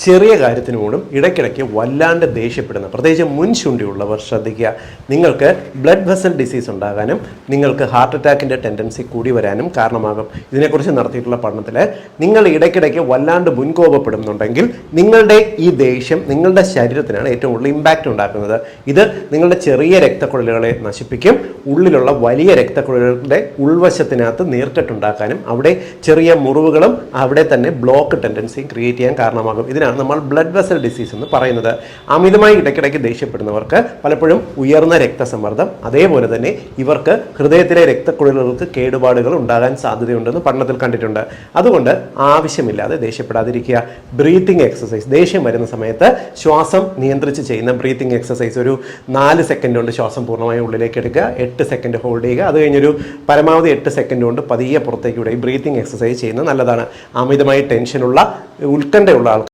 ചെറിയ കാര്യത്തിന് പോലും ഇടയ്ക്കിടയ്ക്ക് വല്ലാണ്ട് ദേഷ്യപ്പെടുന്ന, പ്രത്യേകിച്ച് മുൻചുണ്ടിയുള്ളവർ ശ്രദ്ധിക്കുക. നിങ്ങൾക്ക് ബ്ലഡ് വെസൽ ഡിസീസ് ഉണ്ടാകാനും നിങ്ങൾക്ക് ഹാർട്ട് അറ്റാക്കിൻ്റെ ടെൻഡൻസി കൂടി വരാനും കാരണമാകും. ഇതിനെക്കുറിച്ച് നടത്തിയിട്ടുള്ള പഠനത്തിൽ നിങ്ങൾ ഇടയ്ക്കിടയ്ക്ക് വല്ലാണ്ട് മുൻകോപപ്പെടുന്നുണ്ടെങ്കിൽ നിങ്ങളുടെ ഈ ദേഷ്യം നിങ്ങളുടെ ശരീരത്തിനാണ് ഏറ്റവും കൂടുതൽ ഇമ്പാക്റ്റ് ഉണ്ടാക്കുന്നത്. ഇത് നിങ്ങളുടെ ചെറിയ രക്തക്കുഴലുകളെ നശിപ്പിക്കും. ഉള്ളിലുള്ള വലിയ രക്തക്കുഴലുകളുടെ ഉൾവശത്തിനകത്ത് നീർക്കെട്ടുണ്ടാക്കാനും അവിടെ ചെറിയ മുറിവുകളും അവിടെ തന്നെ ബ്ലോക്ക് ടെൻഡൻസിയും ക്രിയേറ്റ് ചെയ്യാൻ കാരണമാകും. ഇതിനാണ് നമ്മൾ ബ്ലഡ് വെസൽ ഡിസീസ് എന്ന് പറയുന്നത്. അമിതമായി ഇടയ്ക്കിടയ്ക്ക് ദേഷ്യപ്പെടുന്നവർക്ക് പലപ്പോഴും ഉയർന്ന രക്തസമ്മർദ്ദം, അതേപോലെ തന്നെ ഇവർക്ക് ഹൃദയത്തിലെ രക്തക്കുഴലുകൾക്ക് കേടുപാടുകൾ ഉണ്ടാകാൻ സാധ്യതയുണ്ടെന്ന് പഠനത്തിൽ കണ്ടിട്ടുണ്ട്. അതുകൊണ്ട് ആവശ്യമില്ലാതെ ദേഷ്യപ്പെടാതിരിക്കുക. ബ്രീത്തിങ് എക്സസൈസ്, ദേഷ്യം വരുന്ന സമയത്ത് ശ്വാസം നിയന്ത്രിച്ച് ചെയ്യുന്ന ബ്രീത്തിങ് എക്സസൈസ്, ഒരു 4 സെക്കൻഡ് കൊണ്ട് ശ്വാസം പൂർണ്ണമായി ഉള്ളിലേക്ക് എടുക്കുക, 8 സെക്കൻഡ് ഹോൾഡ് ചെയ്യുക, അത് കഴിഞ്ഞൊരു പരമാവധി 8 സെക്കൻഡ് കൊണ്ട് പതിയെ പുറത്തേക്ക് വിടുക. ഈ ബ്രീത്തിങ് എക്സസൈസ് ചെയ്യുന്നത് നല്ലതാണ്. അമിതമായി ടെൻഷനുള്ള, ഉത്കണ്ഠയുള്ള ആൾക്കാർ